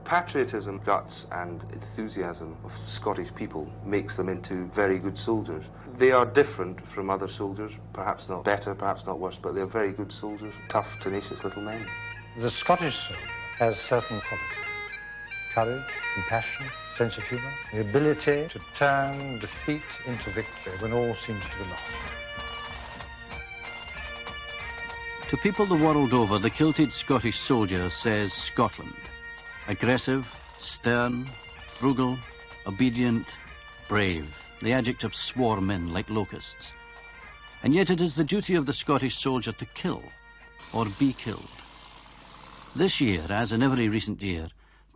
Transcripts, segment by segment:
patriotism, guts and enthusiasm of Scottish people makes them into very good soldiers. They are different from other soldiers, perhaps not better, perhaps not worse, but they're very good soldiers, tough, tenacious little men. The Scottish soul has certain qualities: courage, compassion, sense of humour, the ability to turn defeat into victory when all seems to be lost. To people the world over, the kilted Scottish soldier says Scotland. Aggressive, stern, frugal, obedient, brave. The adjectives swarm in like locusts. And yet it is the duty of the Scottish soldier to kill or be killed. This year, as in every recent year,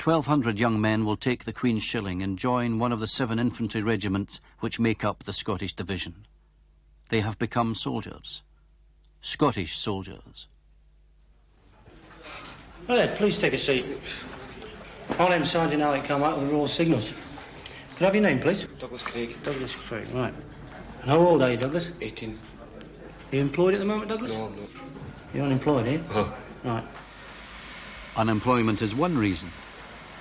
1,200 young men will take the Queen's Shilling and join one of the 7 infantry regiments which make up the Scottish Division. They have become soldiers. Scottish soldiers. All right, please take a seat. My name's Sergeant Alec Carmichael of the Royal Signals. Can I have your name, please? Douglas Craig. Douglas Craig, right. And how old are you, Douglas? 18. Are you employed at the moment, Douglas? No, I'm not. You're unemployed, eh? Uh-huh. Right. Unemployment is one reason.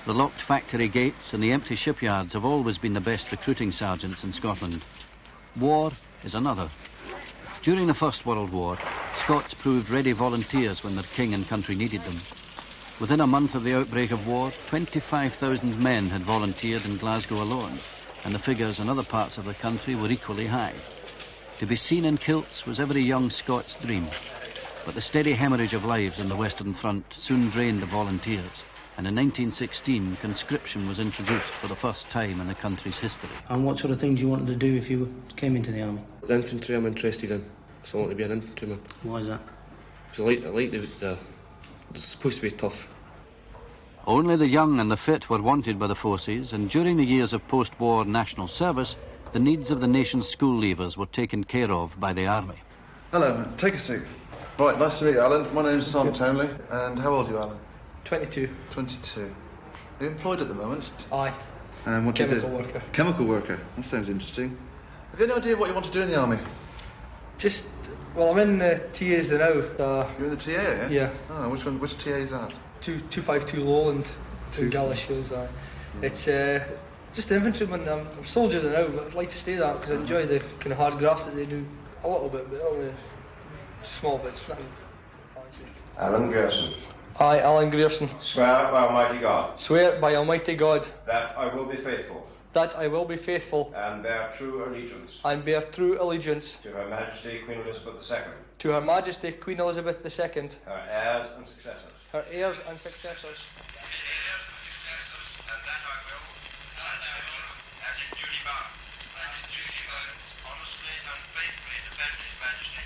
The locked factory gates and the empty shipyards have always been the best recruiting sergeants in Scotland. War is another. During the First World War, Scots proved ready volunteers when their king and country needed them. Within a month of the outbreak of war, 25,000 men had volunteered in Glasgow alone, and the figures in other parts of the country were equally high. To be seen in kilts was every young Scot's dream, but the steady hemorrhage of lives on the Western Front soon drained the volunteers, and in 1916 conscription was introduced for the first time in the country's history. And what sort of things you wanted to do if you came into the army? The infantry I'm interested in, so I want to be an infantryman. Why is that? Because I like it's supposed to be tough. Only the young and the fit were wanted by the forces, and during the years of post-war national service, the needs of the nation's school leavers were taken care of by the army. Hello, take a seat. Right, nice to meet you, Alan. My name's Simon Townley, and how old are you, Alan? 22. 22. Are you employed at the moment? Aye. And what do you do? Chemical worker. Chemical worker. That sounds interesting. Have you any idea what you want to do in the army? Just, well, I'm in the TAs now. You're in the TA, yeah? Yeah. Oh, which one? Which TA is that? 252 Lowland in Galashiels, aye. It's just infantryman. I'm a soldier now, but I'd like to stay that because I enjoy the kind of hard graft that they do a little bit, but only small bits, nothing fancy. Alan Grierson. I, Alan Grierson. Swear by Almighty God. Swear by Almighty God. That I will be faithful. That I will be faithful. And bear true allegiance. And bear true allegiance. To Her Majesty Queen Elizabeth II. To Her Majesty Queen Elizabeth II. Her heirs and successors. Her heirs and successors. And that I will, as in duty bound, honestly and faithfully defend His Majesty.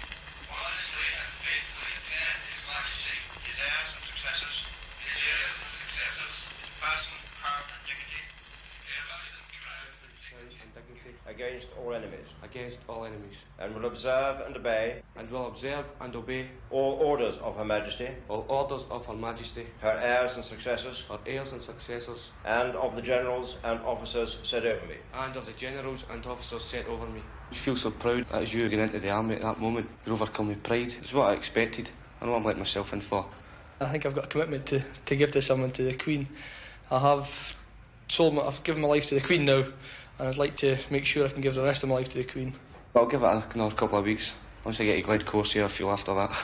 Honestly and faithfully defend His Majesty. His heirs and successors. His heirs and successors. His person, crown and dignity. Against all enemies. Against all enemies. And will observe and obey. And will observe and obey. All orders of Her Majesty. All orders of Her Majesty. Her heirs and successors. Her heirs and successors. And of the generals and officers set over me. And of the generals and officers set over me. You feel so proud as you going into the army at that moment. You're overcome with pride. It's what I expected. I know what I'm letting myself in for. I think I've got a commitment to give this someone to the Queen. I've given my life to the Queen now, and I'd like to make sure I can give the rest of my life to the Queen. I'll give it another couple of weeks. Once I get to Glencorsia, I feel after that.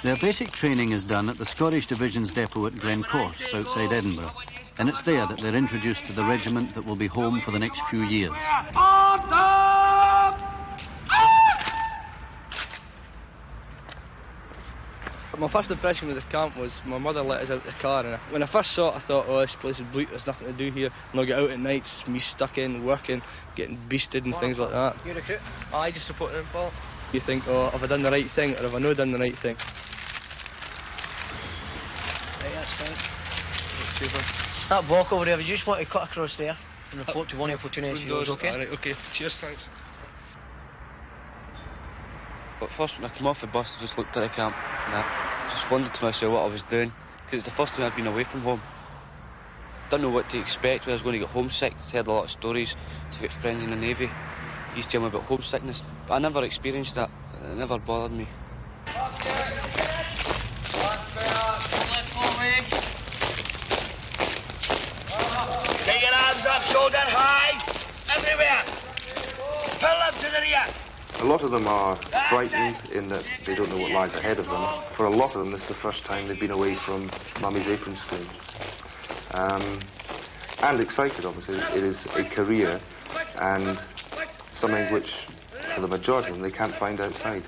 Their basic training is done at the Scottish Division's depot at Glencorse, outside Edinburgh, and it's there that they're introduced to the regiment that will be home for the next few years. My first impression with the camp was my mother let us out the car, and when I first saw it I thought, oh, this place is bleak, there's nothing to do here, and I'll get out at night, it's me stuck in, working, getting beasted and things like that. You recruit? I just supported him, Paul. You think, oh, have I done the right thing, or have I not done the right thing? Right, that's fine. Super. That block over there, if you just want to cut across there and report to one of your platoon SEOs, okay? Alright, okay. Cheers, thanks. But first, when I came off the bus, I just looked at the camp and I just wondered to myself what I was doing, because it's the first time I'd been away from home. I didn't know what to expect when I was going to get homesick. I heard a lot of stories to get friends in the Navy. He used to tell me about homesickness, but I never experienced that. It never bothered me. A lot of them are frightened in that they don't know what lies ahead of them. For a lot of them, this is the first time they've been away from Mummy's apron strings. And excited, obviously. It is a career and something which, for the majority of them, they can't find outside.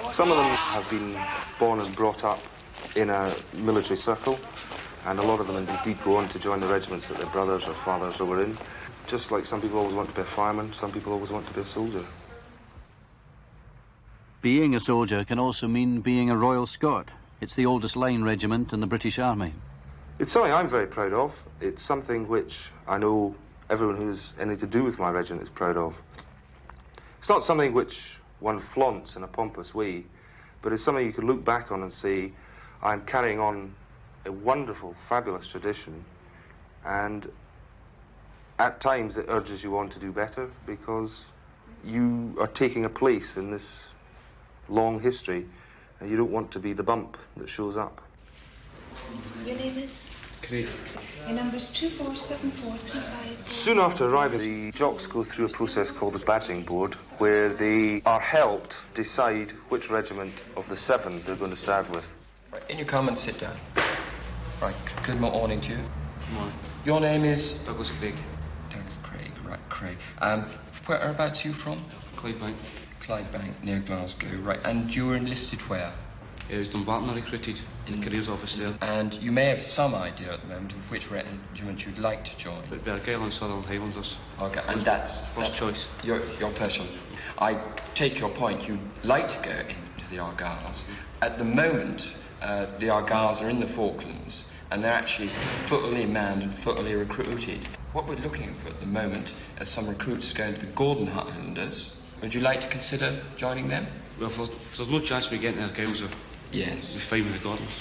Some of them have been born and brought up in a military circle, and a lot of them indeed go on to join the regiments that their brothers or fathers were in. Just like some people always want to be a fireman, some people always want to be a soldier. Being a soldier can also mean being a Royal Scot. It's the oldest line regiment in the British Army. It's something I'm very proud of. It's something which I know everyone who's anything to do with my regiment is proud of. It's not something which one flaunts in a pompous way, but it's something you can look back on and say, I'm carrying on a wonderful, fabulous tradition, and at times it urges you on to do better because you are taking a place in this long history and you don't want to be the bump that shows up. Your name is? Craig. Your number's 247435. Soon after arriving, the jocks go through a process called the badging board, where they are helped decide which regiment of the 7 they're going to serve with. Right, in you come and sit down. Right, good morning to you. Good morning. Your name is? Douglas Craig. Douglas Craig, right, Craig. Whereabouts are you from? Clydebank. Clydebank, near Glasgow, right. And you were enlisted where? I was Dumbarton, I recruited in the careers office there. And you may have some idea at the moment of which regiment you'd like to join. It'd be Argyll and Southern Highlanders. Okay, and that's first choice. Your first choice. I take your point. You'd like to go into the Argylls. At the moment, the Argylls are in the Falklands, and they're actually footily manned and footily recruited. What we're looking for at the moment are some recruits going to the Gordon Highlanders. Would you like to consider joining them? Well, if there's no chance of me getting the Argylls, yes, we'll be fine with the Gordons.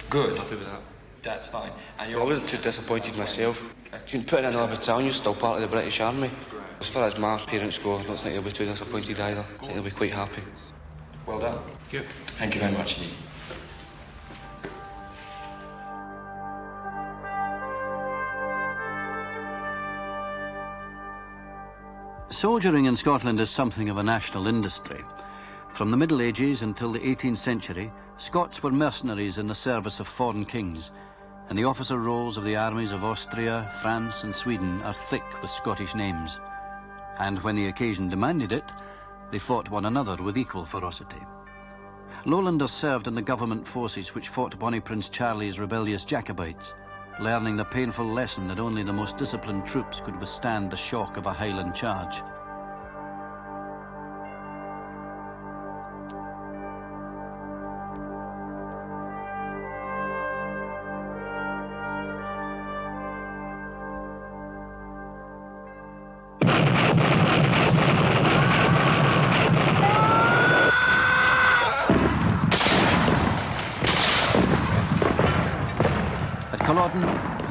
Good. I'm happy with that. That's fine. And I wasn't too disappointed myself. You can put in another battalion, you're still part of the British Army. As far as my parents go, I don't think they'll be too disappointed either. I think they'll be quite happy. Well done. Thank you. Thank you very much indeed. Soldiering in Scotland is something of a national industry. From the Middle Ages until the 18th century, Scots were mercenaries in the service of foreign kings, and the officer rolls of the armies of Austria, France and Sweden are thick with Scottish names. And when the occasion demanded it, they fought one another with equal ferocity. Lowlanders served in the government forces which fought Bonnie Prince Charlie's rebellious Jacobites, learning the painful lesson that only the most disciplined troops could withstand the shock of a Highland charge.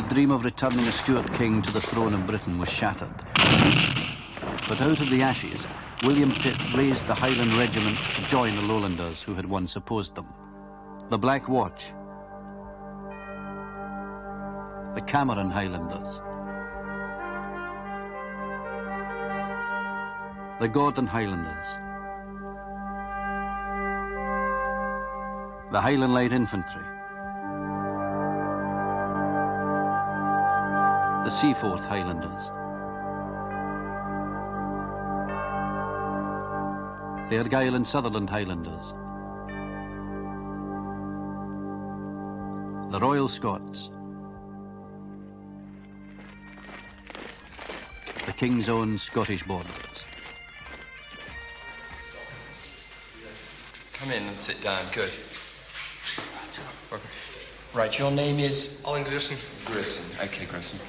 The dream of returning a Stuart king to the throne of Britain was shattered. But out of the ashes, William Pitt raised the Highland regiments to join the Lowlanders who had once opposed them. The Black Watch, the Cameron Highlanders, the Gordon Highlanders, the Highland Light Infantry, the Seaforth Highlanders, the Argyll and Sutherland Highlanders, the Royal Scots, the King's Own Scottish Borderers. Come in and sit down. Good. Right, your name is? Alan Grierson. Grierson. Okay, Grierson.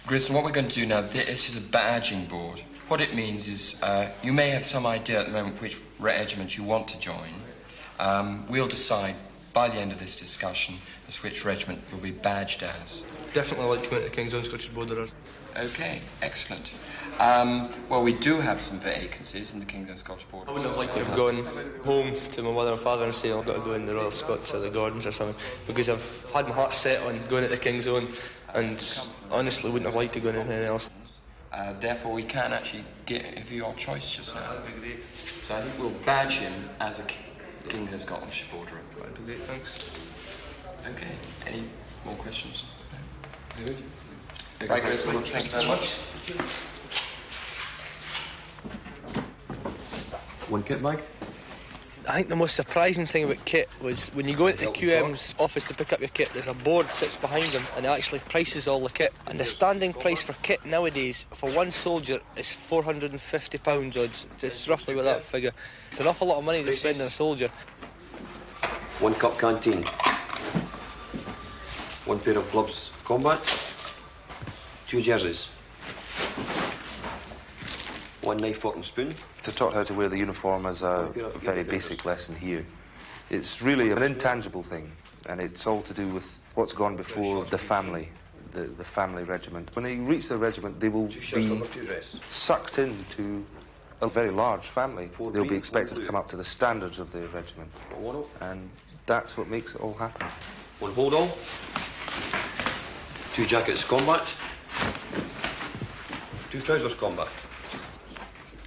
Grierson, what we're going to do now, this is a badging board. What it means is you may have some idea at the moment which regiment you want to join. We'll decide by the end of this discussion as which regiment you'll be badged as. Definitely like to go into the King's Own Scottish Borderers. Okay, excellent. Well, we do have some vacancies in the King's Own Scottish Borderers. I wouldn't have liked to have gone home to my mother and father and say I've got to go in the Royal Scots or the Gordons or something, because I've had my heart set on going into the King's Own and honestly wouldn't have liked to go in anything else. Therefore, we can't actually give you our choice just now. That'd be great. So I think we'll badge him as a Kings of Scotland supporter. That'd be great, thanks. Okay, any more questions? No? Good. Right, Chris, thanks very much. One kit, Mike? I think the most surprising thing about kit was when you go into the QM's office to pick up your kit, there's a board sits behind them and it actually prices all the kit. And the standing price for kit nowadays for one soldier is £450 odds. It's roughly with that figure. It's an awful lot of money to spend on a soldier. 1 cup canteen. 1 pair of gloves combat. 2 jerseys. 1 knife, fork and spoon. To taught how to wear the uniform is a very basic lesson here. It's really an intangible thing, and it's all to do with what's gone before the family, the family regiment. When they reach the regiment, they will be sucked into a very large family. They'll be expected to come up to the standards of the regiment, and that's what makes it all happen. 1 hold all. 2 jackets combat. 2 trousers combat.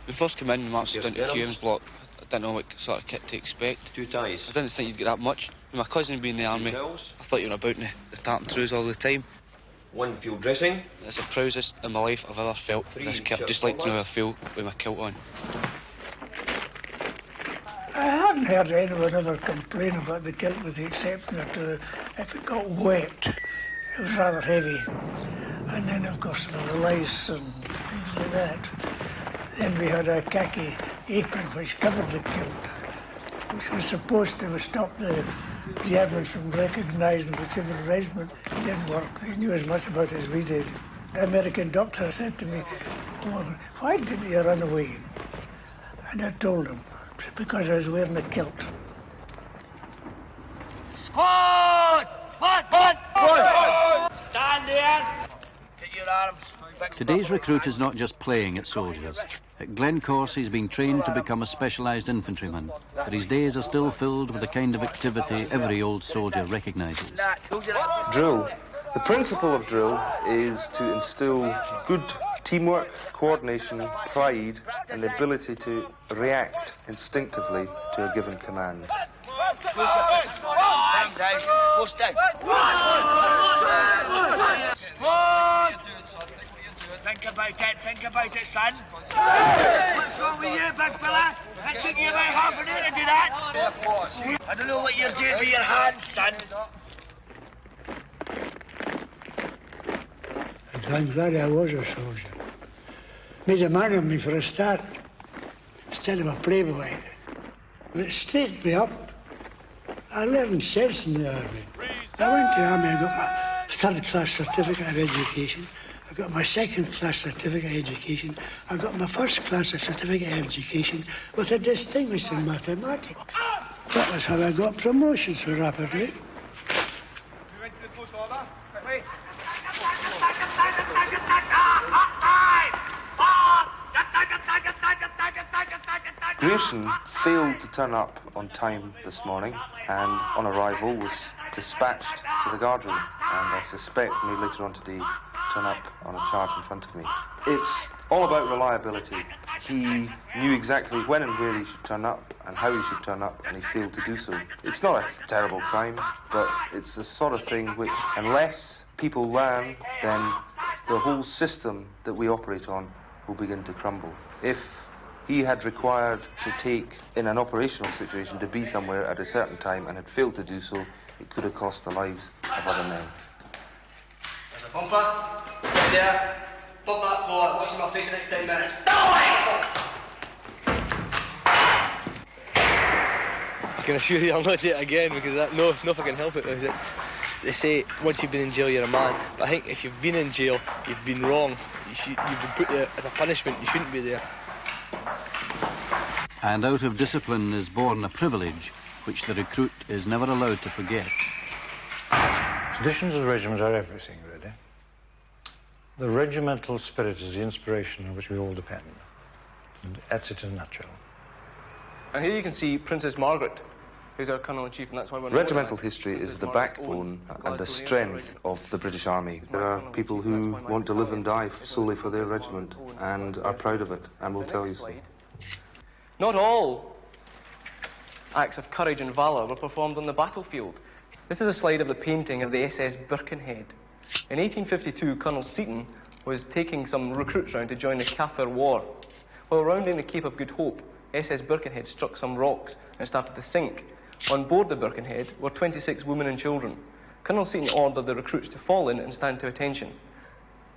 We first came in and marched into the QM's block. I didn't know what sort of kit to expect. 2 ties. I didn't think you'd get that much. With my cousin being in the army, I thought you were about in the tartan trews all the time. 1 field dressing. It's the proudest in my life I've ever felt with this kit. I'd just like to know how I feel with my kilt on. I haven't heard anyone ever complain about the kilt with the exception that if it got wet, it was rather heavy. And then, of course, there were the lice and things like that. Then we had a khaki apron which covered the kilt, which was supposed to stop the Germans from recognising whichever regiment. It didn't work. They knew as much about it as we did. The American doctor said to me, "Well, why didn't you run away?" And I told him, because I was wearing a kilt. Squad! What? Stand there! Get your arms. Today's recruit is not just playing at soldiers. At Glencorse, he's being trained to become a specialised infantryman, but his days are still filled with the kind of activity every old soldier recognises. Drill. The principle of drill is to instill good teamwork, coordination, pride, and the ability to react instinctively to a given command. Close your fist. Bang down. Close down. Squad! Think about it, son. What's wrong with you, big fella? It took you about half an hour to do that. I don't know what you're doing with your hands, son. I'm glad I was a soldier. Made a man of me for a start, instead of a playboy. But it straightened me up. I learned sense in the army. I went to the army, I got my third-class certificate of education. I got my second-class certificate of education. I got my first-class certificate of education with a distinguished in mathematics. That was how I got promotion so rapidly. Grierson failed to turn up on time this morning and on arrival was dispatched to the guardroom, and I suspect may later on today turn up on a charge in front of me. It's all about reliability. He knew exactly when and where he should turn up and how he should turn up, and he failed to do so. It's not a terrible crime, but it's the sort of thing which, unless people learn, then the whole system that we operate on will begin to crumble. If he had required to take, in an operational situation, to be somewhere at a certain time and had failed to do so, it could have cost the lives of other men. There's a bumper. Right there. Bump that floor. Watch my face the next 10 minutes. I can assure you I'll not do it again because no if I can help it. They say once you've been in jail you're a man, but I think if you've been in jail you've been wrong. You've been put there as a punishment. You shouldn't be there. And out of discipline is born a privilege which the recruit is never allowed to forget. Traditions of the regiment are everything, really. The regimental spirit is the inspiration on which we all depend. And that's it in a nutshell. And here you can see Princess Margaret who's our Colonel-in-Chief, and that's why we're... Regimental history is the backbone and the strength of the British Army. There are people who want to live and die solely for their regiment and are proud of it, and will tell you so. Not all acts of courage and valour were performed on the battlefield. This is a slide of the painting of the SS Birkenhead. In 1852, Colonel Seaton was taking some recruits round to join the Kaffir War. While rounding the Cape of Good Hope, SS Birkenhead struck some rocks and started to sink. On board the Birkenhead were 26 women and children. Colonel Seaton ordered the recruits to fall in and stand to attention.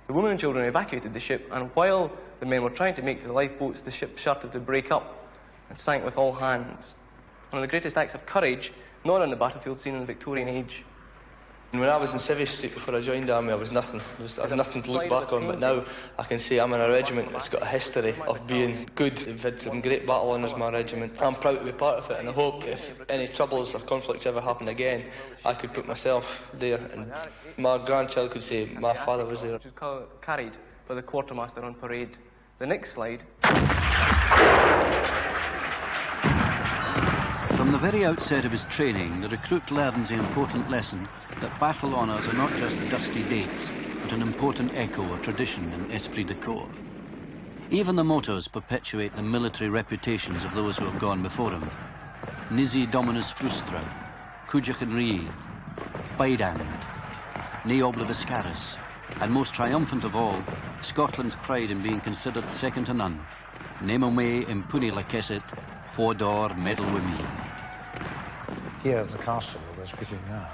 The women and children evacuated the ship, and while the men were trying to make to the lifeboats, the ship started to break up and sank with all hands. One of the greatest acts of courage not on the battlefield seen in the Victorian age. And when I was in Civvy Street before I joined the army, I was nothing. I had nothing to look back on, but now I can say I'm in a regiment that's got a history of being good. They've had some great battle honours, my regiment. I'm proud to be part of it, and I hope if any troubles or conflicts ever happen again, I could put myself there, and my grandchild could say my father was there. Which is carried by the quartermaster on parade. The next slide. From the very outset of his training, the recruit learns the important lesson that battle honours are not just dusty dates, but an important echo of tradition and esprit de corps. Even the mottos perpetuate the military reputations of those who have gone before him. Nisi Dominus Frustra, Cujachan Rii, Baidand, Ne Obliviscaris, and most triumphant of all, Scotland's pride in being considered second to none. Nemo me impuni lacessit, Hodor medal with me. Here at the castle we're speaking now,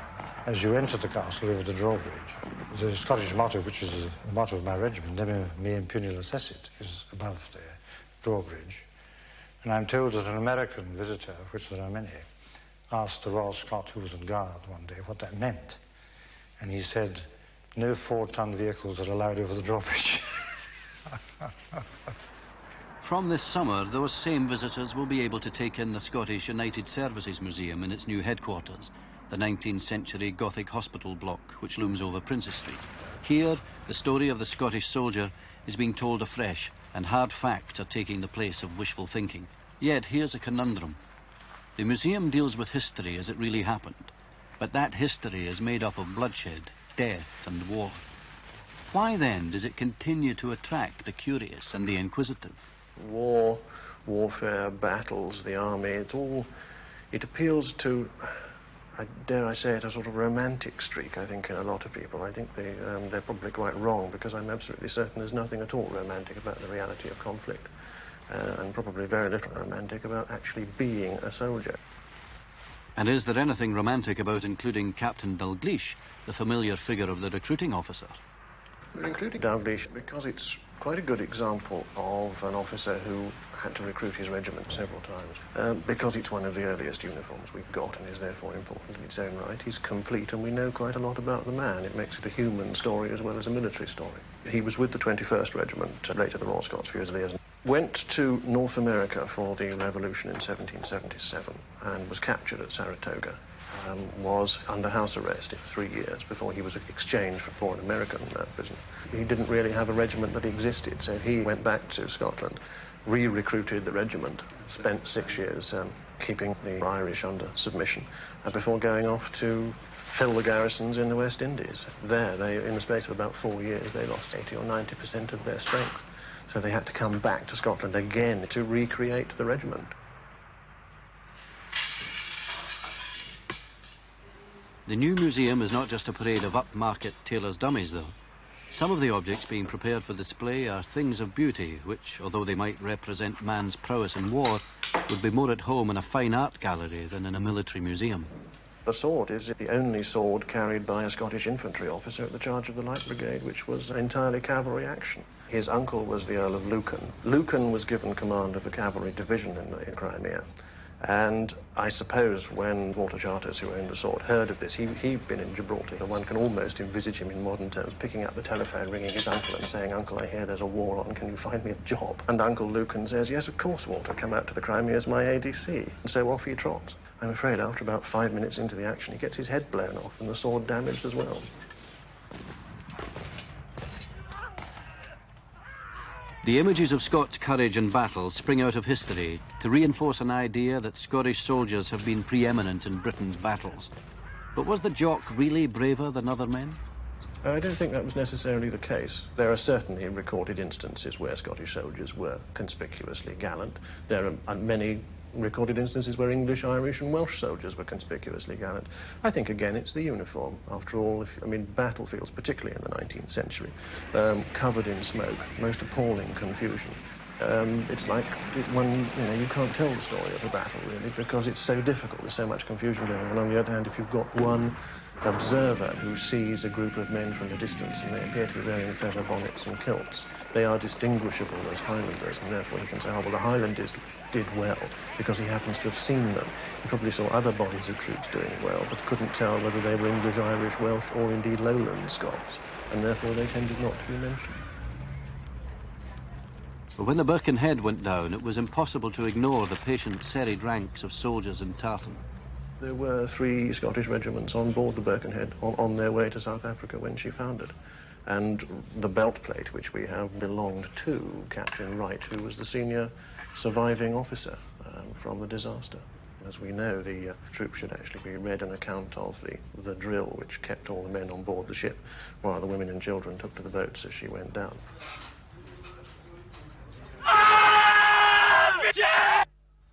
as you enter the castle over the drawbridge, the Scottish motto, which is the motto of my regiment, Nemo me impuni lacessit, is above the drawbridge. And I'm told that an American visitor, of which there are many, asked the Royal Scot, who was on guard one day, what that meant. And he said, no 4-ton vehicles are allowed over the drawbridge. From this summer, those same visitors will be able to take in the Scottish United Services Museum in its new headquarters, the 19th century Gothic hospital block which looms over Princes Street. Here, the story of the Scottish soldier is being told afresh, and hard facts are taking the place of wishful thinking. Yet here's a conundrum. The museum deals with history as it really happened, but that history is made up of bloodshed, death and war. Why then does it continue to attract the curious and the inquisitive? War, warfare, battles, the army, it appeals to, dare I say it, a sort of romantic streak, I think, in a lot of people. I think they're probably quite wrong, because I'm absolutely certain there's nothing at all romantic about the reality of conflict, and probably very little romantic about actually being a soldier. And is there anything romantic about including Captain Dalgleish, the familiar figure of the recruiting officer? We're including Dalgleish because it's quite a good example of an officer who had to recruit his regiment several times, because it's one of the earliest uniforms we've got and is therefore important in its own right. He's complete, and we know quite a lot about the man. It makes it a human story as well as a military story. He was with the 21st Regiment, later the Royal Scots Fusiliers, went to North America for the Revolution in 1777 and was captured at Saratoga. Was under house arrest for 3 years before he was exchanged for an American prison. He didn't really have a regiment that existed, so he went back to Scotland, re-recruited the regiment, spent 6 years keeping the Irish under submission before going off to fill the garrisons in the West Indies. There, in the space of about 4 years, they lost 80 or 90% of their strength, so they had to come back to Scotland again to recreate the regiment. The new museum is not just a parade of upmarket tailor's dummies, though. Some of the objects being prepared for display are things of beauty, which, although they might represent man's prowess in war, would be more at home in a fine art gallery than in a military museum. The sword is the only sword carried by a Scottish infantry officer at the charge of the Light Brigade, which was entirely cavalry action. His uncle was the Earl of Lucan. Lucan was given command of the cavalry division in Crimea. And I suppose when Walter Charters, who owned the sword, heard of this, he'd been in Gibraltar. One can almost envisage him in modern terms picking up the telephone, ringing his uncle and saying, "Uncle, I hear there's a war on, can you find me a job?" And Uncle Lucan says, "Yes, of course, Walter, come out to the Crimea as my ADC." And so off he trots. I'm afraid after about 5 minutes into the action, he gets his head blown off and the sword damaged as well. The images of Scots' courage in battle spring out of history to reinforce an idea that Scottish soldiers have been preeminent in Britain's battles. But was the Jock really braver than other men? I don't think that was necessarily the case. There are certainly recorded instances where Scottish soldiers were conspicuously gallant. There are many recorded instances where English, Irish and Welsh soldiers were conspicuously gallant. I think, again, it's the uniform. After all, battlefields, particularly in the 19th century, covered in smoke, most appalling confusion. It's like you can't tell the story of a battle, really, because it's so difficult. There's so much confusion going on. On the other hand, if you've got one observer who sees a group of men from a distance and they appear to be wearing feather bonnets and kilts, they are distinguishable as Highlanders, and therefore he can say, oh, well, the Highlanders did well because he happens to have seen them. He probably saw other bodies of troops doing well, but couldn't tell whether they were English, Irish, Welsh, or indeed Lowland Scots, and therefore they tended not to be mentioned. But when the Birkenhead went down, it was impossible to ignore the patient serried ranks of soldiers in tartan. There were 3 Scottish regiments on board the Birkenhead on their way to South Africa when she foundered. And the belt plate which we have belonged to Captain Wright, who was the senior surviving officer from the disaster. As we know, the troops should actually be read an account of the drill which kept all the men on board the ship, while the women and children took to the boats as she went down.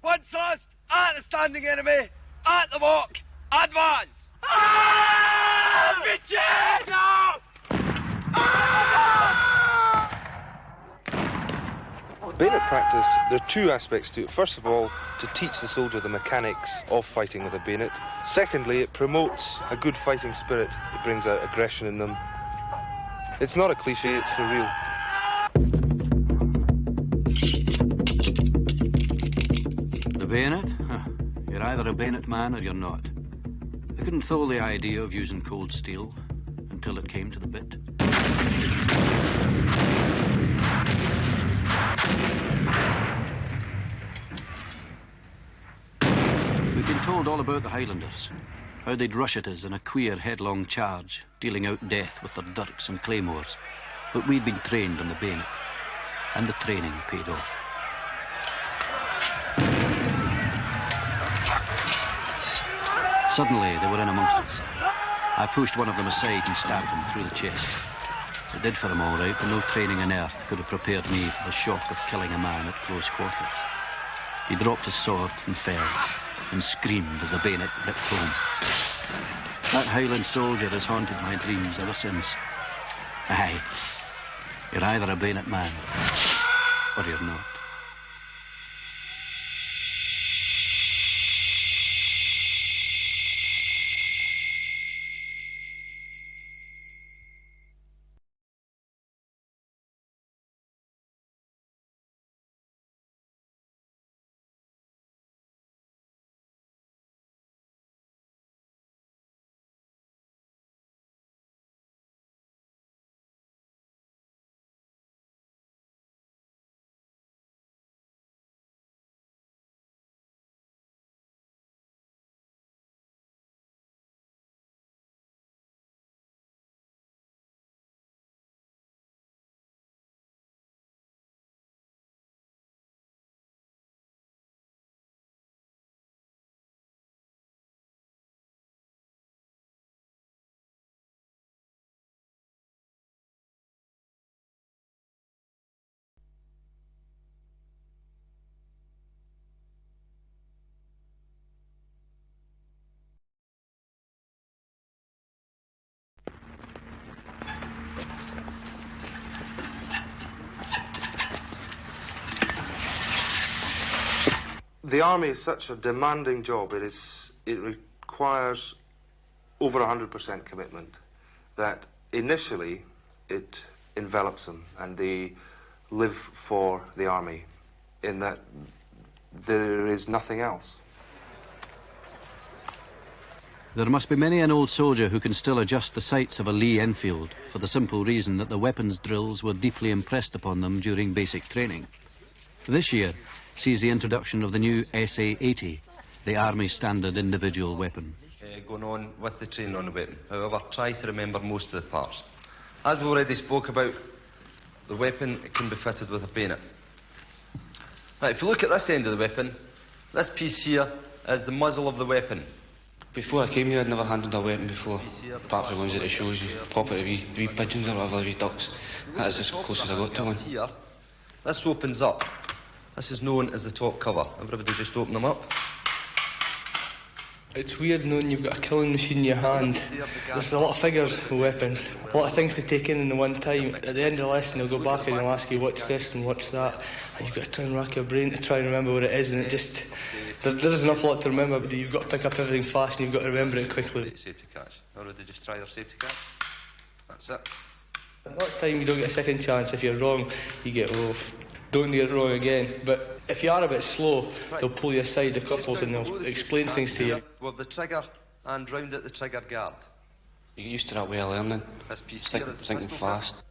One thrust at the standing enemy, at the walk, advance! Bayonet practice, there are 2 aspects to it. First of all, to teach the soldier the mechanics of fighting with a bayonet. Secondly, it promotes a good fighting spirit. It brings out aggression in them. It's not a cliche, it's for real. The bayonet? You're either a bayonet man or you're not. I couldn't thole the idea of using cold steel until it came to the bit. We've been told all about the Highlanders, how they'd rush at us in a queer headlong charge, dealing out death with their dirks and claymores. But we'd been trained on the bayonet, and the training paid off. Suddenly, they were in amongst us. I pushed one of them aside and stabbed him through the chest. It did for him all right, but no training on earth could have prepared me for the shock of killing a man at close quarters. He dropped his sword and fell, and screamed as the bayonet ripped home. That Highland soldier has haunted my dreams ever since. Aye, you're either a bayonet man, or you're not. The army is such a demanding job. It requires over 100% commitment that initially it envelops them and they live for the army in that there is nothing else. There must be many an old soldier who can still adjust the sights of a Lee Enfield for the simple reason that the weapons drills were deeply impressed upon them during basic training. This year sees the introduction of the new SA-80, the Army standard individual weapon. Going on with the training on the weapon. However, try to remember most of the parts. As we already spoke about, the weapon can be fitted with a bayonet. Right, if you look at this end of the weapon, this piece here is the muzzle of the weapon. Before I came here, I'd never handled a weapon before, apart from the ones that it shows you, pop it to wee pigeons or whatever, wee ducks. That is as close as I got to one. Here, this opens up. This is known as the top cover. Everybody just open them up. It's weird knowing you've got a killing machine in your hand. There's a lot of figures with weapons, a lot of things to take in the one time. At the end of the lesson, they'll go back and they'll ask you what's this and what's that, and you've got to try and rack your brain to try and remember what it is, and it just... There's an awful lot to remember, but you've got to pick up everything fast and you've got to remember it quickly. Safety catch. Everybody just try their safety catch. That's it. At that time, you don't get a second chance. If you're wrong, you get off. Don't get it wrong again. But if you are a bit slow, they'll pull you aside, the couples, and they'll explain things to you. With the trigger and round at the trigger guard. You get used to that way of learning. This piece thinking fast.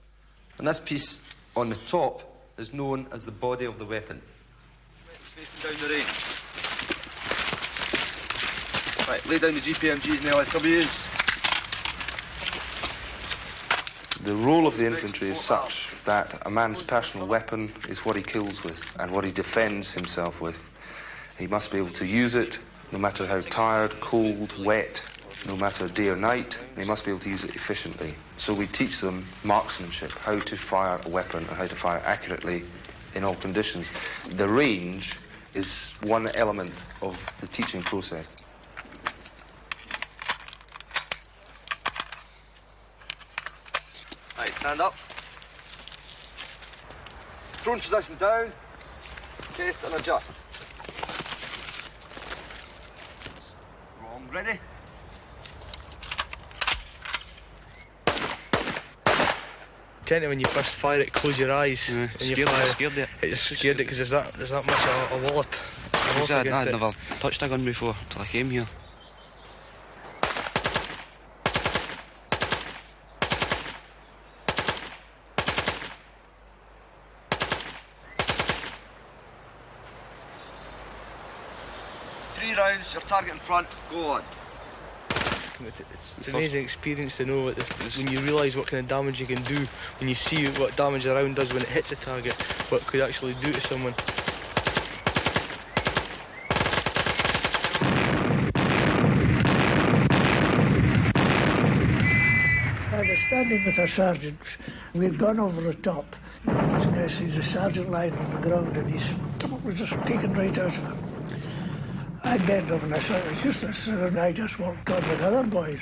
And this piece on the top is known as the body of the weapon. Facing down the range. Right, lay down the GPMGs and LSWs. The role of the infantry is such that a man's personal weapon is what he kills with and what he defends himself with. He must be able to use it no matter how tired, cold, wet, no matter day or night. He must be able to use it efficiently. So we teach them marksmanship, how to fire a weapon and how to fire accurately in all conditions. The range is one element of the teaching process. Right, stand up. Prone position down. Chest and adjust. Wrong, ready? Tend to, when you first fire it, close your eyes. Yeah, and you fire. scared it. It just scared it because there's that much a wallop. I'd never touched a gun before till I came here. Rounds, your target in front, go on. It's an amazing experience to know when you realise what kind of damage you can do, when you see what damage a round does when it hits a target, what it could actually do to someone. I was standing with our sergeants. We'd gone over the top. And I see the sergeant lying on the ground and his stomach was just taken right out of him. I bent over and I saw it was useless, and I just walked on with other boys.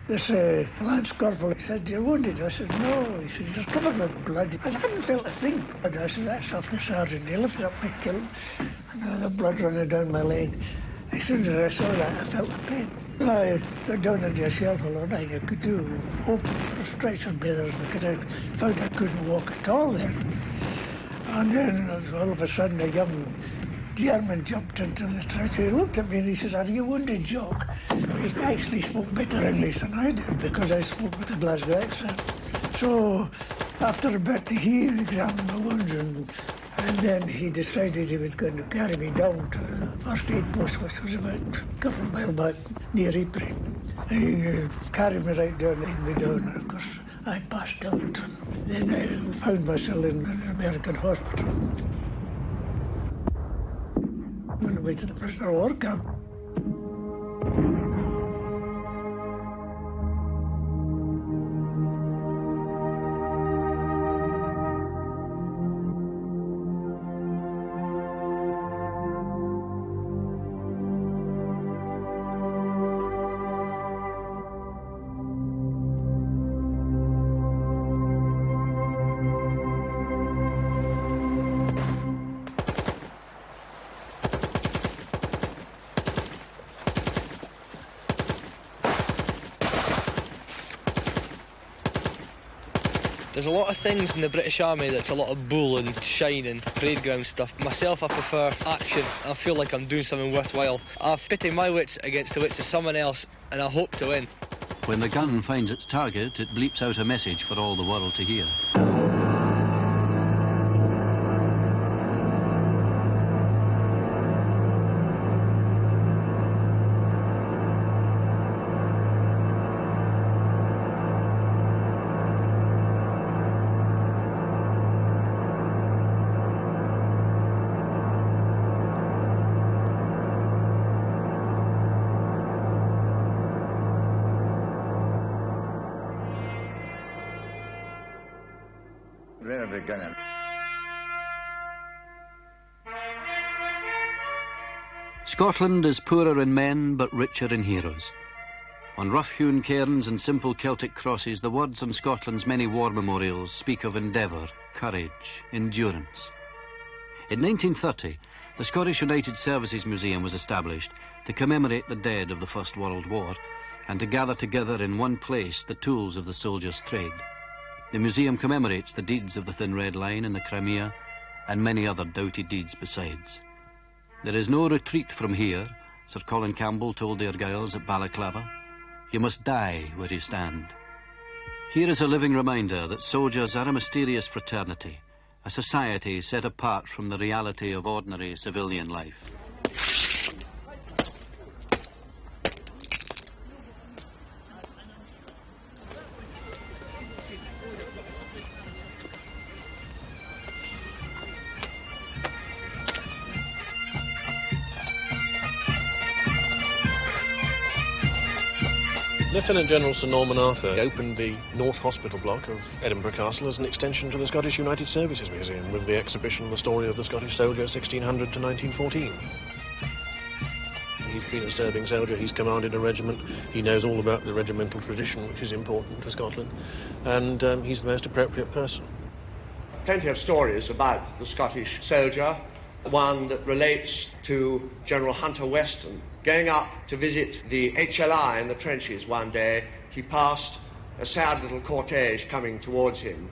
This Lance Corporal said, "You're wounded?" I said, "No." He said, "You're just covered with blood." I hadn't felt a thing. And I said, "That's off the sergeant." He lifted up my kilt, and the blood running down my leg. As soon as I saw that, I felt the pain. I got down into a shelter and I could do open for stretcher bearers because I found I couldn't walk at all then. And then all of a sudden a young German jumped into the stretcher. He looked at me and he said, "Are you wounded, Jock?" He actually spoke better English than I did because I spoke with a Glasgow accent. So after a bit he examined my wounds and then he decided he was going to carry me down to the first aid post, which was about a couple of miles back near Ypres. And he carried me right down, laid me down, and of course I passed out. Then I found myself in an American hospital. Went away to the prisoner of war camp. There's a lot of things in the British Army that's a lot of bull and shine and parade ground stuff. Myself, I prefer action. I feel like I'm doing something worthwhile. I've pitted my wits against the wits of someone else, and I hope to win. When the gun finds its target, it bleeps out a message for all the world to hear. very beginning. Scotland is poorer in men but richer in heroes. On rough-hewn cairns and simple Celtic crosses, the words on Scotland's many war memorials speak of endeavour, courage, endurance. In 1930, the Scottish United Services Museum was established to commemorate the dead of the First World War and to gather together in one place the tools of the soldier's trade. The museum commemorates the deeds of the Thin Red Line in the Crimea and many other doughty deeds besides. There is no retreat from here, Sir Colin Campbell told the Argylls at Balaclava. You must die where you stand. Here is a living reminder that soldiers are a mysterious fraternity, a society set apart from the reality of ordinary civilian life. Lieutenant General Sir Norman Arthur opened the North Hospital block of Edinburgh Castle as an extension to the Scottish United Services Museum with the exhibition The Story of the Scottish Soldier 1600 to 1914. He's been a serving soldier, he's commanded a regiment, he knows all about the regimental tradition, which is important to Scotland, and he's the most appropriate person. Plenty of stories about the Scottish soldier. One that relates to General Hunter Weston. Going up to visit the HLI in the trenches one day, he passed a sad little cortege coming towards him,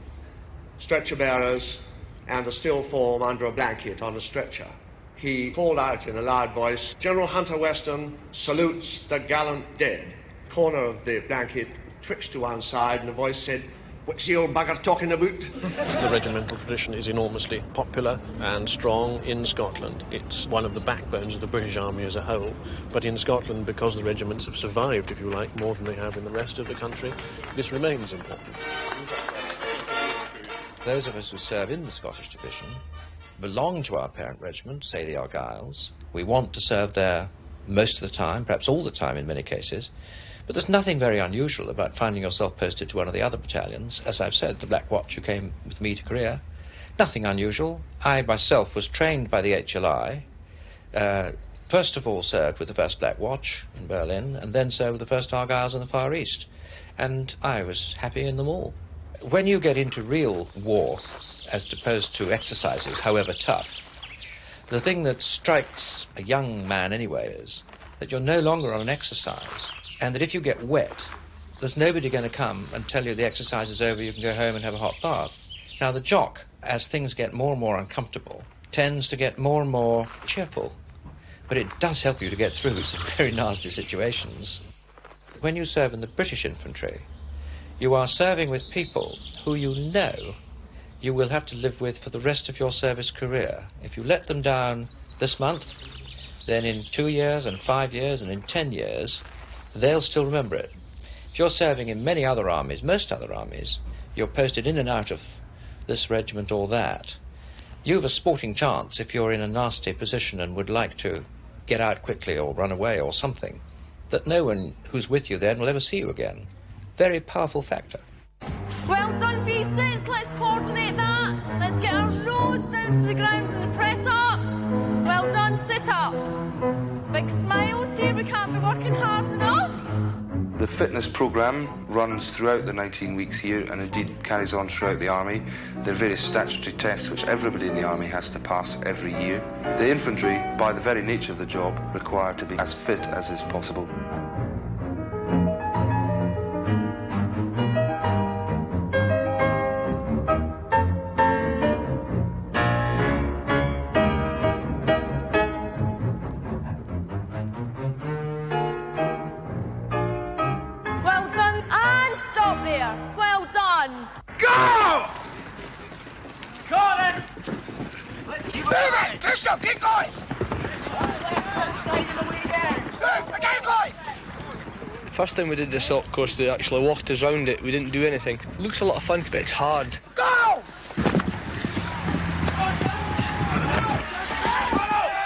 stretcher bearers and a still form under a blanket on a stretcher. He called out in a loud voice, "General Hunter Weston salutes the gallant dead." The corner of the blanket twitched to one side and the voice said, "What's the old bugger talking about?" The regimental tradition is enormously popular and strong in Scotland. It's one of the backbones of the British Army as a whole. But in Scotland, because the regiments have survived, if you like, more than they have in the rest of the country, this remains important. Those of us who serve in the Scottish Division belong to our parent regiment, say the Argylls. We want to serve there most of the time, perhaps all the time in many cases. But there's nothing very unusual about finding yourself posted to one of the other battalions. As I've said, the Black Watch who came with me to Korea. Nothing unusual. I myself was trained by the HLI. First of all served with the 1st Black Watch in Berlin, and then served with the 1st Argylls in the Far East. And I was happy in them all. When you get into real war, as opposed to exercises, however tough, the thing that strikes a young man anyway is that you're no longer on an exercise. And that if you get wet, there's nobody going to come and tell you the exercise is over, you can go home and have a hot bath. Now, the jock, as things get more and more uncomfortable, tends to get more and more cheerful. But it does help you to get through some very nasty situations. When you serve in the British infantry, you are serving with people who you know you will have to live with for the rest of your service career. If you let them down this month, then in 2 years and 5 years and in 10 years, they'll still remember it. If you're serving in many other armies, most other armies, you're posted in and out of this regiment or that, you have a sporting chance if you're in a nasty position and would like to get out quickly or run away or something, that no one who's with you then will ever see you again. Very powerful factor. Well done, V6. Let's coordinate that. Let's get our rows down to the ground and the press-ups. Well done, sit-ups. Big smiles here. We can't be working hard enough. The fitness programme runs throughout the 19 weeks here and indeed carries on throughout the Army. There are various statutory tests which everybody in the Army has to pass every year. The infantry, by the very nature of the job, require to be as fit as is possible. First time we did the assault course, they actually walked us around it. We didn't do anything. It looks a lot of fun, but it's hard. Go!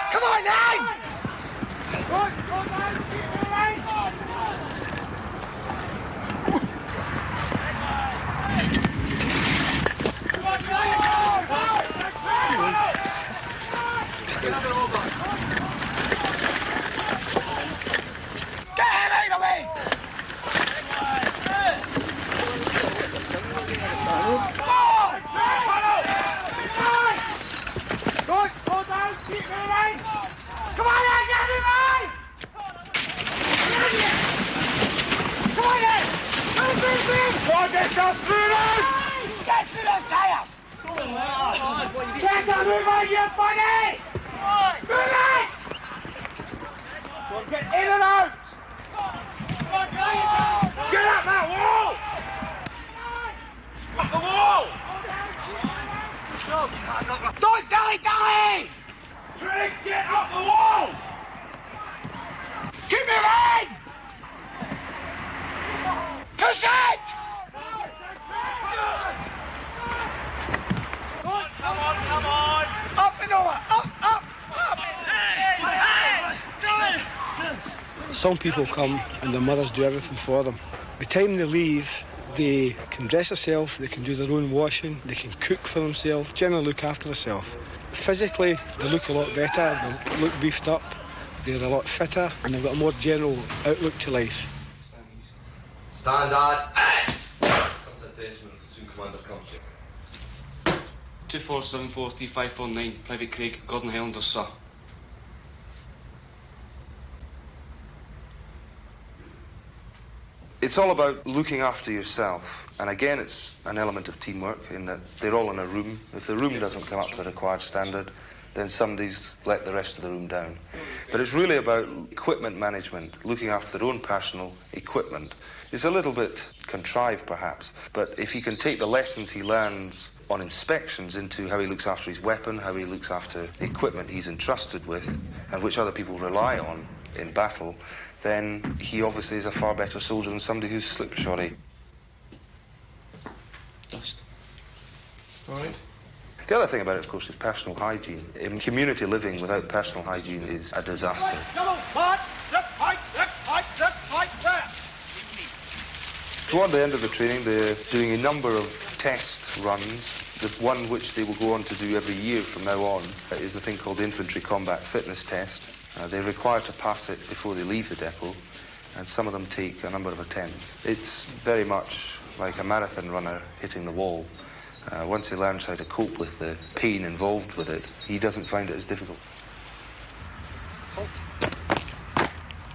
Come on, now! yourself through those! Get through those tyres! Get on, move on, you funny! Move it! Get in and out! Get up that wall! Up the wall! Don't dilly-dally! Rick, get up the wall! Keep moving! Push it! Come on! Up and over! Up! Some people come and their mothers do everything for them. By the time they leave, they can dress themselves, they can do their own washing, they can cook for themselves, generally look after themselves. Physically, they look a lot better, they look beefed up, they're a lot fitter, and they've got a more general outlook to life. Standard. Attention, platoon commander comes here. 24743549, Private Craig, Gordon Highlanders, sir. It's all about looking after yourself. And again, it's an element of teamwork in that they're all in a room. If the room doesn't come up to the required standard, then somebody's let the rest of the room down. But it's really about equipment management, looking after their own personal equipment. It's a little bit contrived, perhaps, but if he can take the lessons he learns on inspections into how he looks after his weapon, how he looks after the equipment he's entrusted with, and which other people rely on in battle, then he obviously is a far better soldier than somebody who's slipshod. Dust. All right. The other thing about it, of course, is personal hygiene. In community living without personal hygiene is a disaster. Come on, march! Left, right, there! Toward the end of the training, they're doing a number of test runs. The one which they will go on to do every year from now on is a thing called the Infantry Combat Fitness Test. They're required to pass it before they leave the depot, and some of them take a number of attempts. It's very much like a marathon runner hitting the wall. Once he learns how to cope with the pain involved with it, he doesn't find it as difficult. Halt.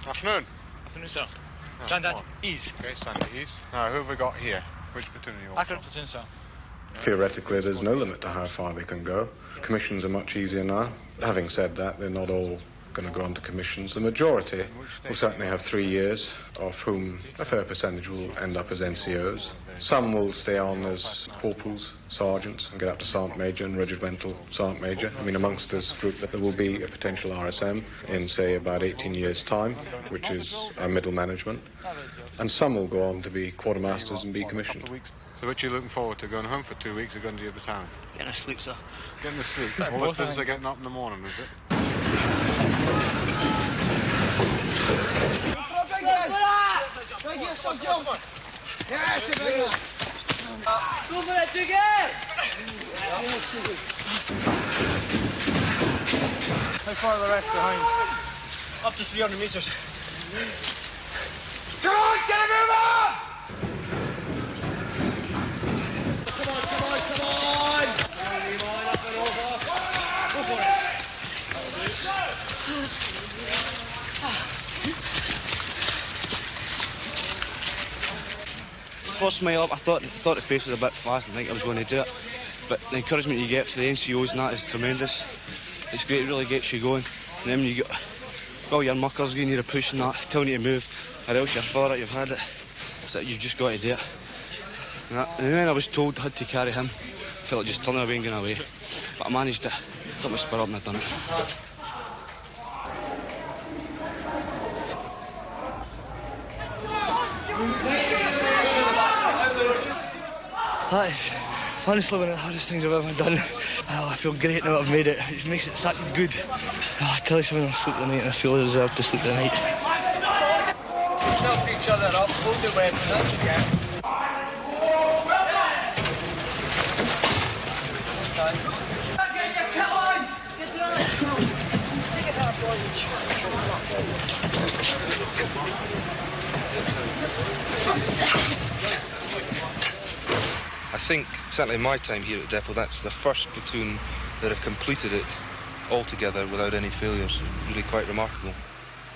Afternoon. Afternoon, sir. Stand at ease. Okay, stand at ease. Now, who have we got here? Which platoon are you on? Accurate platoon, sir. Theoretically, there's no limit to how far they can go. Commissions are much easier now. Having said that, they're not all going to go on to commissions. The majority will certainly have 3 years, of whom a fair percentage will end up as NCOs. Some will stay on as corporals, sergeants, and get up to sergeant major and regimental sergeant major. I mean, amongst this group, there will be a potential RSM in, say, about 18 years' time, which is a middle management. And some will go on to be quartermasters and be commissioned. So which are you looking forward to? Going home for 2 weeks or going to your battalion? Getting a sleep, sir. Getting a sleep? All this business are getting up in the morning, is it? Go for it, again! How far are the rest behind? Up to 300 metres. Come on, get a move on! Come on! Go for it. First mile up, I thought the pace was a bit fast and I think I was going to do it. But the encouragement you get from the NCOs and that is tremendous. It's great, it really gets you going. And then when you get, well, your muckers giving you a push and that, telling you to move, or else you're far out, you've had it. So you've just got to do it. And then I was told I had to carry him. I felt like just turning away and going away. But I managed to got my spur up and I done it. That is honestly one of the hardest things I've ever done. Oh, I feel great now I've made it. It makes it such good. Oh, I tell you something, I'll sleep the night and I feel I deserve to sleep the night. Help each other up, hold your weapons, that's what you get. Get your kit on! Get to the other side. Take it out, I think, certainly in my time here at the depot, that's the first platoon that have completed it altogether without any failures. Really quite remarkable.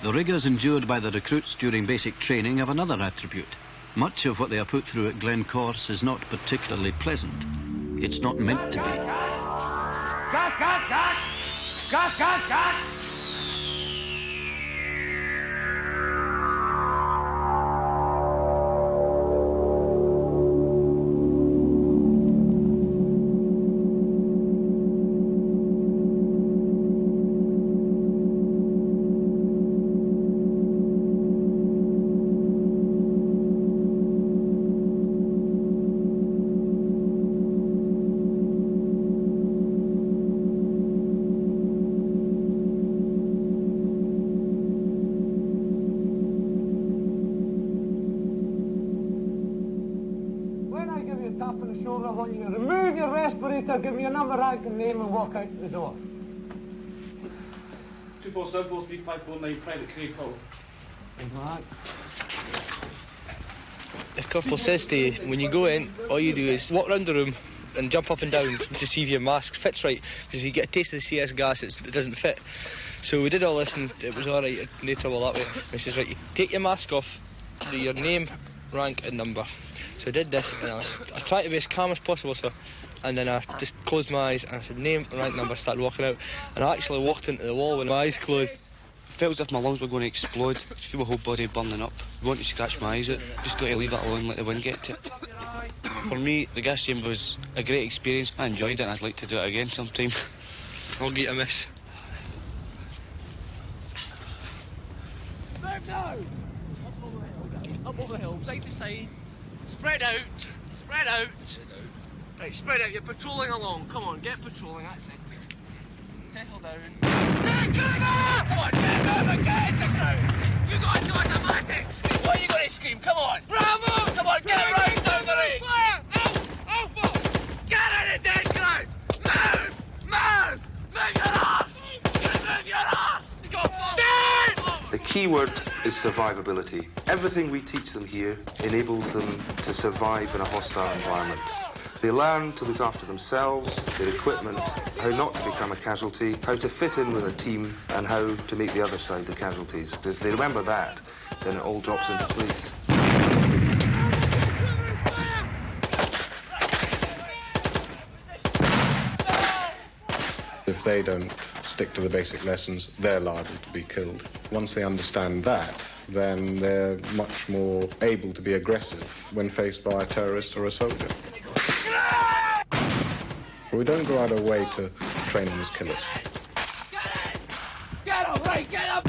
The rigours endured by the recruits during basic training have another attribute. Much of what they are put through at Glencorse is not particularly pleasant. It's not meant to be. Gas, gas, gas! Gas, gas, gas! Give me a number, rank and name and walk out the door. 247-43549, Private Craig Hall. If Corporal says to you, when you go in, all you do is walk around the room and jump up and down to see if your mask fits right, because you get a taste of the CS gas, it doesn't fit. So we did all this and it was all right, no trouble that way. He says, right, you take your mask off, do your name, rank and number. So I did this and I tried to be as calm as possible, so. And then I just closed my eyes and I said, name, rank, number, started walking out. And I actually walked into the wall with my eyes closed. It felt as if my lungs were going to explode. I just feel my whole body burning up. I want to scratch my eyes out. Just got to leave it alone, let the wind get to it. For me, the gas chamber was a great experience. I enjoyed it and I'd like to do it again sometime. I'll get a miss. Move now! Up over the hill, side to side. Spread out, spread out. Right, spread out, you're patrolling along. Come on, get patrolling, that's it. Settle down. Come on, get moving, get into ground! You got into automatics! What are you going to scream? Come on! Bravo! Come on, get right down the range! Fire! Alpha! Get in the dead ground! Move! Move! Move your ass! Move your ass! Go forward! The key word is survivability. Everything we teach them here enables them to survive in a hostile environment. They learn to look after themselves, their equipment, how not to become a casualty, how to fit in with a team, and how to make the other side the casualties. If they remember that, then it all drops into place. If they don't stick to the basic lessons, they're liable to be killed. Once they understand that, then they're much more able to be aggressive when faced by a terrorist or a soldier. We don't go out of our way to train them as killers. Get up, right, get up!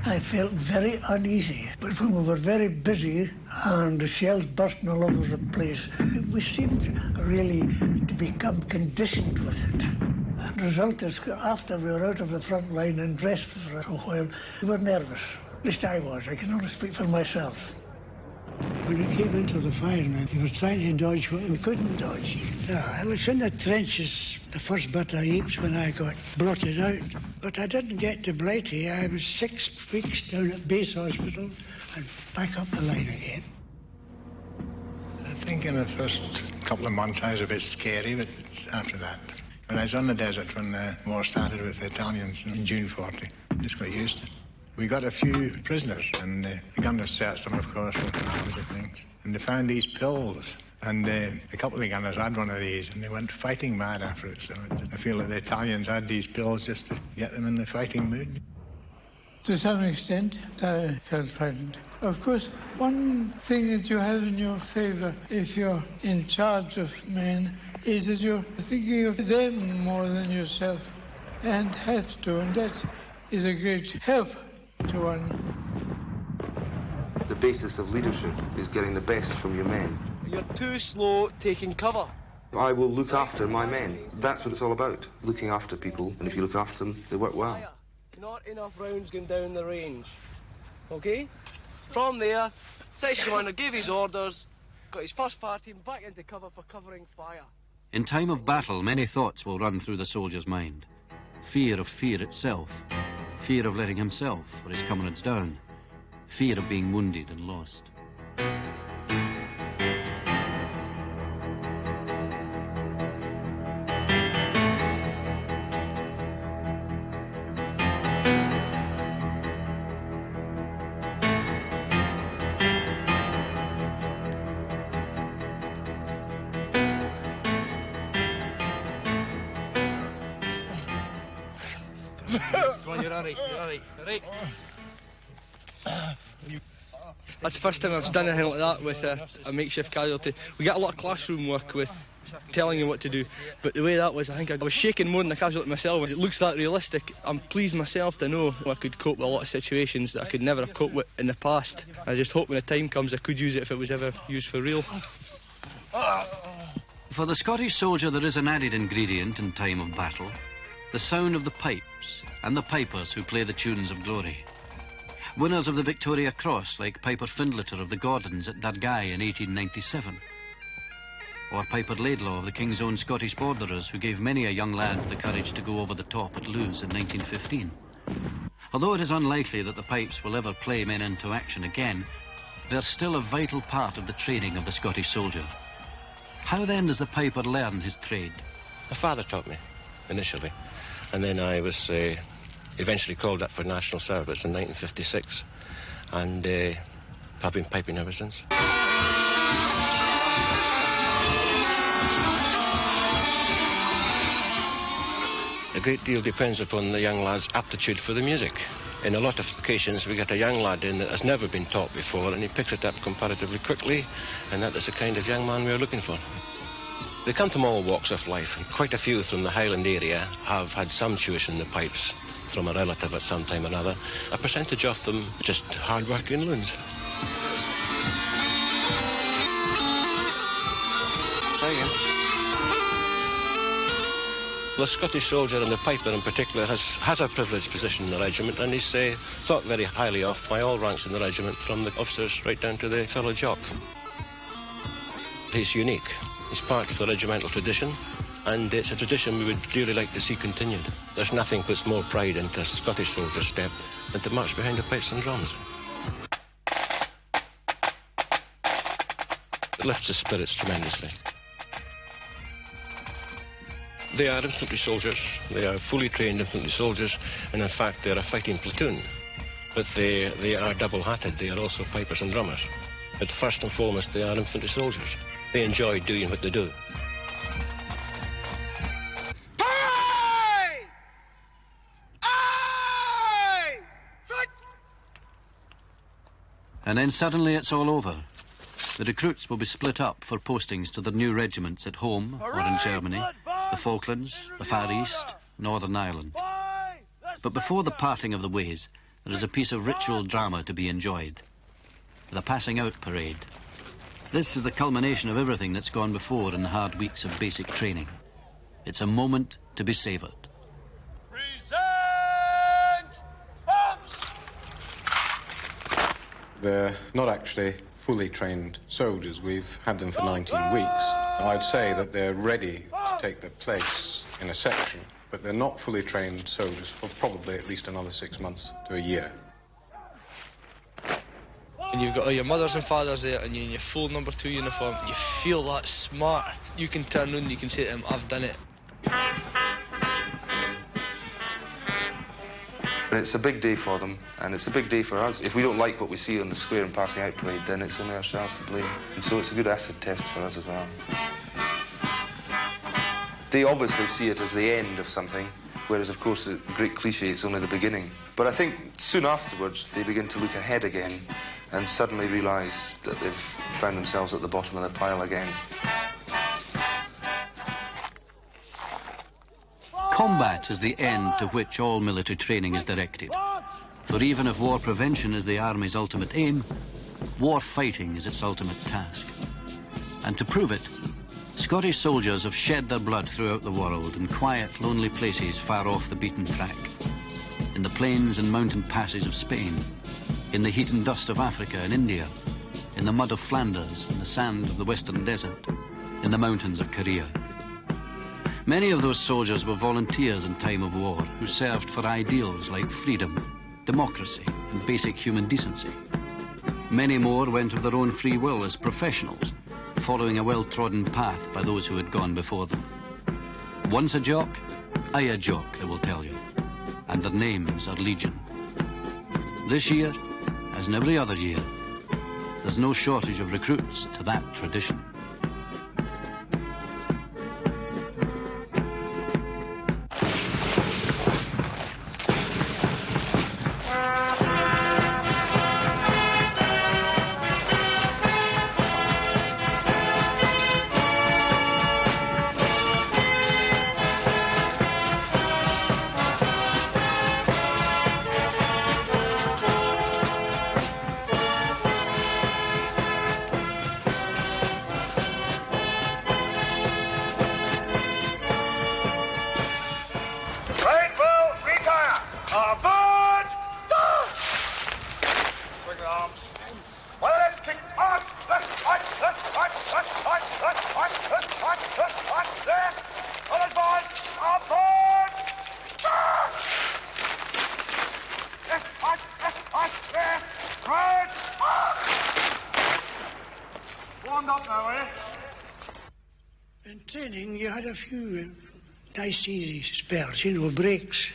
I felt very uneasy, but when we were very busy and the shells bursting all over the place, we seemed really to become conditioned with it. And the result is, after we were out of the front line and rest for a while, we were nervous. At least I was. I can only speak for myself. When he came into the fireman, he was trying to dodge what he couldn't dodge. I was in the trenches, the first bit of Ypres, when I got blotted out. But I didn't get to Blighty. I was 6 weeks down at base hospital and back up the line again. I think in the first couple of months I was a bit scary, but after that. When I was on the desert when the war started with the Italians in June 40, I just got used to it. We got a few prisoners, and the gunners searched them, of course, with arms and things. And they found these pills, and a couple of the gunners had one of these, and they went fighting mad after it. So I feel that the Italians had these pills just to get them in the fighting mood. To some extent, I felt frightened. Of course, one thing that you have in your favour, if you're in charge of men, is that you're thinking of them more than yourself, and have to, and that is a great help to one. The basis of leadership is getting the best from your men. You're too slow taking cover. I will look after my men. That's what it's all about, looking after people. And if you look after them, they work well. Not enough rounds going down the range. OK? From there, Section Commander gave his orders, got his first fire team back into cover for covering fire. In time of battle, many thoughts will run through the soldier's mind. Fear of fear itself. Fear of letting himself or his comrades down. Fear of being wounded and lost. You're all right, you're all right, all right. That's the first time I've done anything like that with a makeshift casualty. We get a lot of classroom work with telling you what to do, but the way that was, I think I was shaking more than a casualty myself. It looks that realistic. I'm pleased myself to know I could cope with a lot of situations that I could never have coped with in the past. I just hope when the time comes I could use it if it was ever used for real. For the Scottish soldier, there is an added ingredient in time of battle: the sound of the pipes and the pipers who play the tunes of glory. Winners of the Victoria Cross, like Piper Findlater of the Gordons at Dargai in 1897. Or Piper Laidlaw of the King's Own Scottish Borderers, who gave many a young lad the courage to go over the top at Lewes in 1915. Although it is unlikely that the pipes will ever play men into action again, they're still a vital part of the training of the Scottish soldier. How then does the piper learn his trade? My father taught me, initially, and then I was eventually called up for national service in 1956, and I've been piping ever since. A great deal depends upon the young lad's aptitude for the music. In a lot of occasions we get a young lad in that has never been taught before, and he picks it up comparatively quickly, and that is the kind of young man we are looking for. They come from all walks of life, and quite a few from the Highland area have had some tuition in the pipes from a relative at some time or another. A percentage of them just hard-working loons. The Scottish soldier, and the piper in particular, has a privileged position in the regiment, and he's thought very highly of by all ranks in the regiment, from the officers right down to the fellow jock. He's unique. He's part of the regimental tradition, and it's a tradition we would really like to see continued. There's nothing puts more pride into a Scottish soldier's step than to march behind the pipes and drums. It lifts his spirits tremendously. They are infantry soldiers. They are fully trained infantry soldiers, and in fact they're a fighting platoon. But they are double-hatted. They are also pipers and drummers. But first and foremost, they are infantry soldiers. They enjoy doing what they do. And then suddenly it's all over. The recruits will be split up for postings to their new regiments at home or in Germany, the Falklands, the Far East, Northern Ireland. But before the parting of the ways, there is a piece of ritual drama to be enjoyed: the passing out parade. This is the culmination of everything that's gone before in the hard weeks of basic training. It's a moment to be savoured. They're not actually fully trained soldiers. We've had them for 19 weeks. I'd say that they're ready to take their place in a section, but they're not fully trained soldiers for probably at least another 6 months to a year. And you've got all your mothers and fathers there, and you're in your full number 2 uniform. You feel that smart. You can turn around and you can say to them, I've done it. It's a big day for them, and it's a big day for us. If we don't like what we see on the square and passing out parade, then it's only ourselves to blame. And so it's a good acid test for us as well. They obviously see it as the end of something, whereas, of course, the great cliché, it's only the beginning. But I think soon afterwards, they begin to look ahead again and suddenly realise that they've found themselves at the bottom of the pile again. Combat is the end to which all military training is directed. For even if war prevention is the army's ultimate aim, war fighting is its ultimate task. And to prove it, Scottish soldiers have shed their blood throughout the world in quiet, lonely places far off the beaten track. In the plains and mountain passes of Spain, in the heat and dust of Africa and India, in the mud of Flanders, in the sand of the Western Desert, in the mountains of Korea. Many of those soldiers were volunteers in time of war who served for ideals like freedom, democracy, and basic human decency. Many more went of their own free will as professionals, following a well-trodden path by those who had gone before them. Once a jock, aye a jock, they will tell you, and their names are legion. This year, as in every other year, there's no shortage of recruits to that tradition. warmed up now, eh? In training, you had a few nice, easy spells, you know, breaks.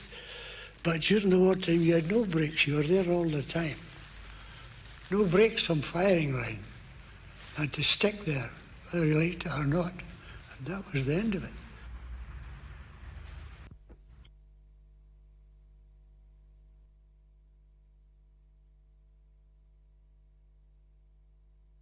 But during the wartime, you had no breaks. You were there all the time. No breaks from firing line. You had to stick there, whether you liked it or not. And that was the end of it.